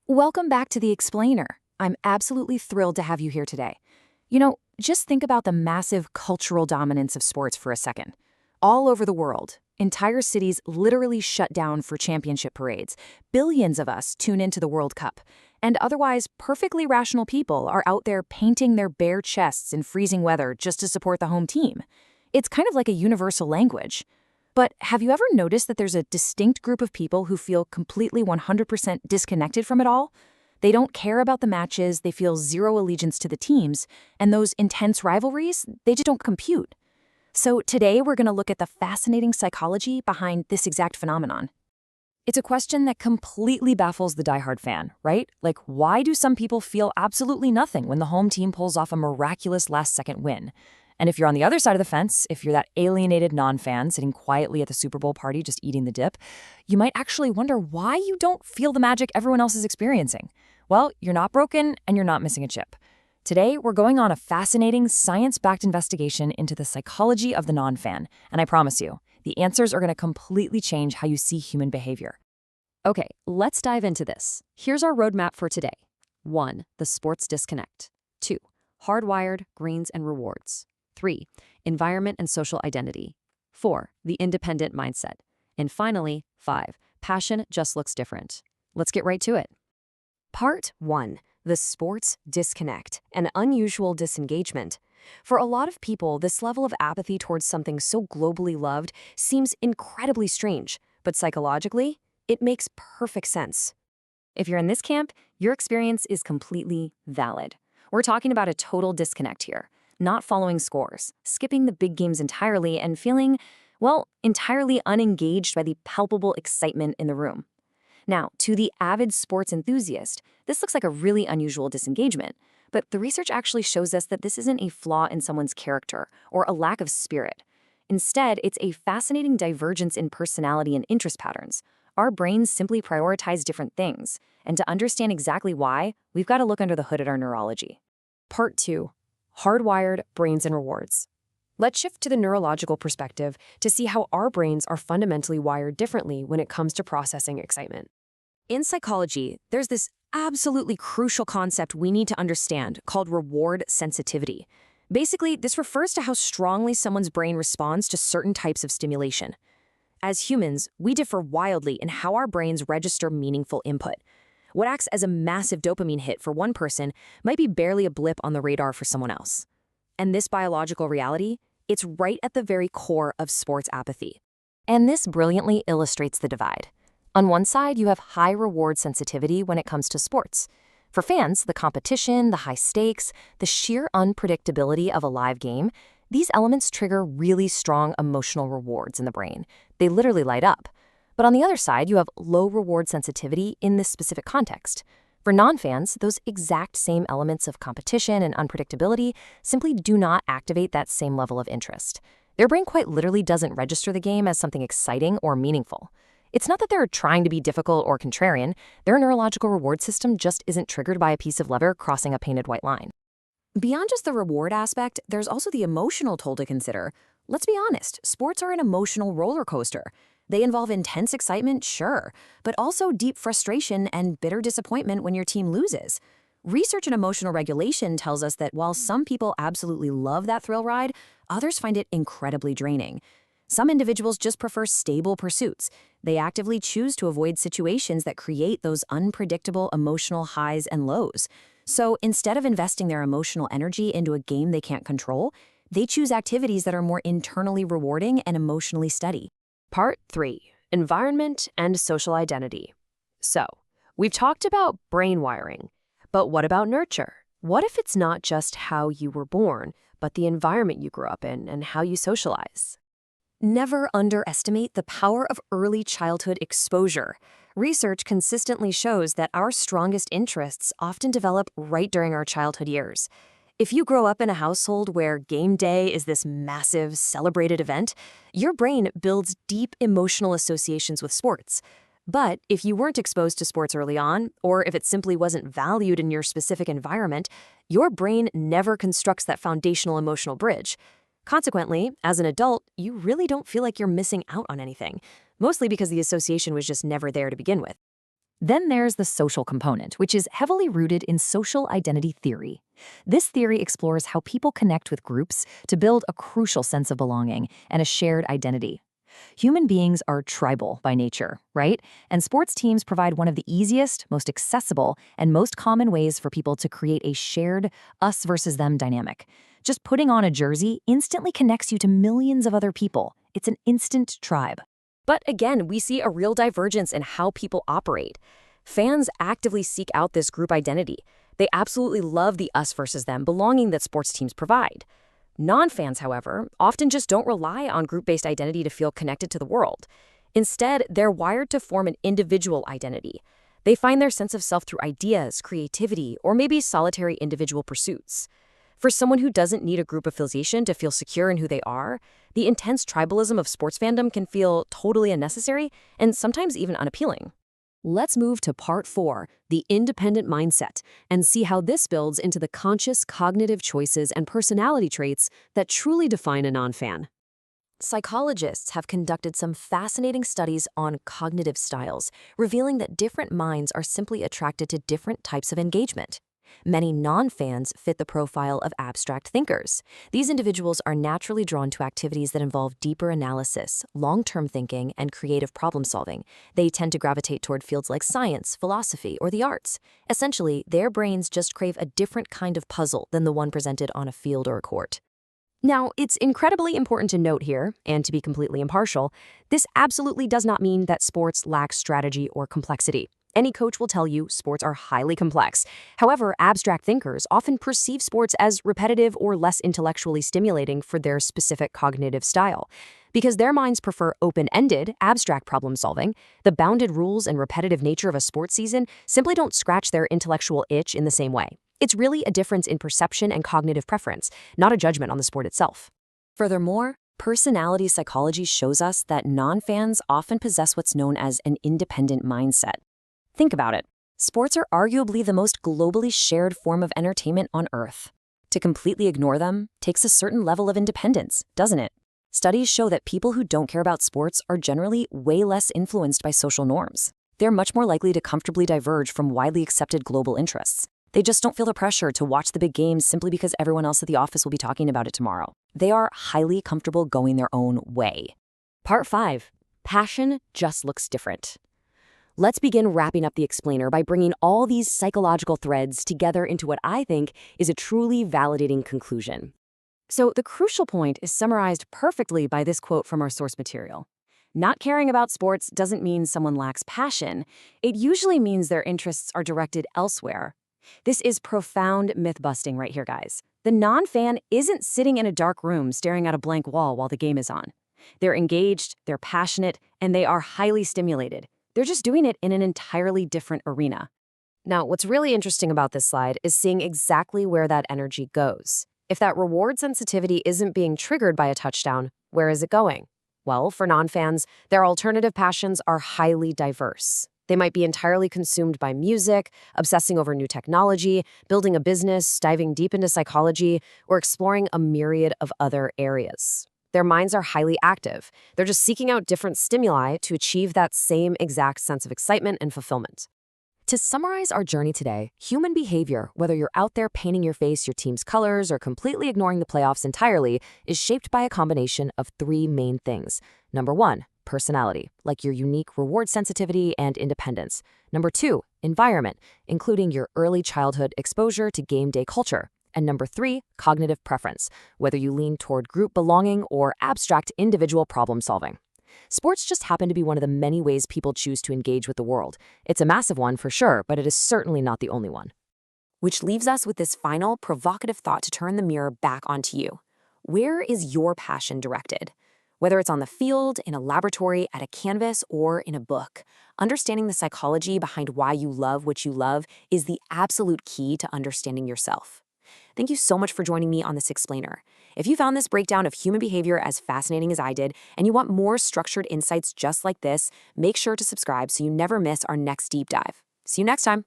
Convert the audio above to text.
Welcome back to The Explainer. I'm absolutely thrilled to have you here today. Just think about the massive cultural dominance of sports for a second. All over the world, entire cities literally shut down for championship parades. Billions of us tune into the World Cup. And otherwise, perfectly rational people are out there painting their bare chests in freezing weather just to support the home team. It's kind of like a universal language. But have you ever noticed that there's a distinct group of people who feel completely 100% disconnected from it all? They don't care about the matches, they feel zero allegiance to the teams, and those intense rivalries, they just don't compute. So today we're going to look at the fascinating psychology behind this exact phenomenon. It's a question that completely baffles the diehard fan, right? Like, why do some people feel absolutely nothing when the home team pulls off a miraculous last-second win? And if you're on the other side of the fence, if you're that alienated non-fan sitting quietly at the Super Bowl party just eating the dip, you might actually wonder why you don't feel the magic everyone else is experiencing. Well, you're not broken and you're not missing a chip. Today, we're going on a fascinating science-backed investigation into the psychology of the non-fan, and I promise you, the answers are going to completely change how you see human behavior. Okay, let's dive into this. Here's our roadmap for today. 1. The sports disconnect. 2. Hardwired greens and rewards. 3. Environment and social identity. 4. The independent mindset. And finally, 5. Passion just looks different. Let's get right to it. Part 1. The sports disconnect, an unusual disengagement. For a lot of people, this level of apathy towards something so globally loved seems incredibly strange, but psychologically, it makes perfect sense. If you're in this camp, your experience is completely valid. We're talking about a total disconnect here. Not following scores, skipping the big games entirely, and feeling, entirely unengaged by the palpable excitement in the room. Now, to the avid sports enthusiast, this looks like a really unusual disengagement, but the research actually shows us that this isn't a flaw in someone's character or a lack of spirit. Instead, it's a fascinating divergence in personality and interest patterns. Our brains simply prioritize different things, and to understand exactly why, we've got to look under the hood at our neurology. Part 2. Hardwired brains and rewards. Let's shift to the neurological perspective to see how our brains are fundamentally wired differently when it comes to processing excitement. In psychology, there's this absolutely crucial concept we need to understand called reward sensitivity. Basically, this refers to how strongly someone's brain responds to certain types of stimulation. As humans, we differ wildly in how our brains register meaningful input. What acts as a massive dopamine hit for one person might be barely a blip on the radar for someone else. And this biological reality, it's right at the very core of sports apathy. And this brilliantly illustrates the divide. On one side, you have high reward sensitivity when it comes to sports. For fans, the competition, the high stakes, the sheer unpredictability of a live game, these elements trigger really strong emotional rewards in the brain. They literally light up. But on the other side, you have low reward sensitivity in this specific context. For non-fans, those exact same elements of competition and unpredictability simply do not activate that same level of interest. Their brain quite literally doesn't register the game as something exciting or meaningful. It's not that they're trying to be difficult or contrarian, their neurological reward system just isn't triggered by a piece of leather crossing a painted white line. Beyond just the reward aspect, there's also the emotional toll to consider. Let's be honest, sports are an emotional roller coaster. They involve intense excitement, sure, but also deep frustration and bitter disappointment when your team loses. Research in emotional regulation tells us that while some people absolutely love that thrill ride, others find it incredibly draining. Some individuals just prefer stable pursuits. They actively choose to avoid situations that create those unpredictable emotional highs and lows. So instead of investing their emotional energy into a game they can't control, they choose activities that are more internally rewarding and emotionally steady. Part 3. Environment and social identity. So, we've talked about brain wiring, but what about nurture? What if it's not just how you were born, but the environment you grew up in and how you socialize? Never underestimate the power of early childhood exposure. Research consistently shows that our strongest interests often develop right during our childhood years. If you grow up in a household where game day is this massive, celebrated event, your brain builds deep emotional associations with sports. But if you weren't exposed to sports early on, or if it simply wasn't valued in your specific environment, your brain never constructs that foundational emotional bridge. Consequently, as an adult, you really don't feel like you're missing out on anything, mostly because the association was just never there to begin with. Then there's the social component, which is heavily rooted in social identity theory. This theory explores how people connect with groups to build a crucial sense of belonging and a shared identity. Human beings are tribal by nature, right? And sports teams provide one of the easiest, most accessible, and most common ways for people to create a shared us versus them dynamic. Just putting on a jersey instantly connects you to millions of other people. It's an instant tribe. But again, we see a real divergence in how people operate. Fans actively seek out this group identity. They absolutely love the us versus them belonging that sports teams provide. Non-fans, however, often just don't rely on group-based identity to feel connected to the world. Instead, they're wired to form an individual identity. They find their sense of self through ideas, creativity, or maybe solitary individual pursuits. For someone who doesn't need a group affiliation to feel secure in who they are, the intense tribalism of sports fandom can feel totally unnecessary and sometimes even unappealing. Let's move to part 4, the independent mindset, and see how this builds into the conscious cognitive choices and personality traits that truly define a non-fan. Psychologists have conducted some fascinating studies on cognitive styles, revealing that different minds are simply attracted to different types of engagement. Many non-fans fit the profile of abstract thinkers. These individuals are naturally drawn to activities that involve deeper analysis, long-term thinking, and creative problem-solving. They tend to gravitate toward fields like science, philosophy, or the arts. Essentially, their brains just crave a different kind of puzzle than the one presented on a field or a court. Now, it's incredibly important to note here, and to be completely impartial, this absolutely does not mean that sports lack strategy or complexity. Any coach will tell you sports are highly complex. However, abstract thinkers often perceive sports as repetitive or less intellectually stimulating for their specific cognitive style. Because their minds prefer open-ended, abstract problem-solving, the bounded rules and repetitive nature of a sports season simply don't scratch their intellectual itch in the same way. It's really a difference in perception and cognitive preference, not a judgment on the sport itself. Furthermore, personality psychology shows us that non-fans often possess what's known as an independent mindset. Think about it. Sports are arguably the most globally shared form of entertainment on Earth. To completely ignore them takes a certain level of independence, doesn't it? Studies show that people who don't care about sports are generally way less influenced by social norms. They're much more likely to comfortably diverge from widely accepted global interests. They just don't feel the pressure to watch the big games simply because everyone else at the office will be talking about it tomorrow. They are highly comfortable going their own way. Part 5. Passion just looks different. Let's begin wrapping up the explainer by bringing all these psychological threads together into what I think is a truly validating conclusion. So the crucial point is summarized perfectly by this quote from our source material. Not caring about sports doesn't mean someone lacks passion. It usually means their interests are directed elsewhere. This is profound myth-busting right here, guys. The non-fan isn't sitting in a dark room staring at a blank wall while the game is on. They're engaged, they're passionate, and they are highly stimulated. They're just doing it in an entirely different arena. Now, what's really interesting about this slide is seeing exactly where that energy goes. If that reward sensitivity isn't being triggered by a touchdown, where is it going? Well, for non-fans, their alternative passions are highly diverse. They might be entirely consumed by music, obsessing over new technology, building a business, diving deep into psychology, or exploring a myriad of other areas. Their minds are highly active. They're just seeking out different stimuli to achieve that same exact sense of excitement and fulfillment. To summarize our journey today, human behavior, whether you're out there painting your face your team's colors or completely ignoring the playoffs entirely, is shaped by a combination of 3 main things. Number 1, personality, like your unique reward sensitivity and independence. Number 2, environment, including your early childhood exposure to game day culture. And number 3, cognitive preference, whether you lean toward group belonging or abstract individual problem solving. Sports just happen to be one of the many ways people choose to engage with the world. It's a massive one for sure, but it is certainly not the only one. Which leaves us with this final provocative thought to turn the mirror back onto you. Where is your passion directed? Whether it's on the field, in a laboratory, at a canvas, or in a book, understanding the psychology behind why you love what you love is the absolute key to understanding yourself. Thank you so much for joining me on this explainer. If you found this breakdown of human behavior as fascinating as I did, and you want more structured insights just like this, make sure to subscribe so you never miss our next deep dive. See you next time.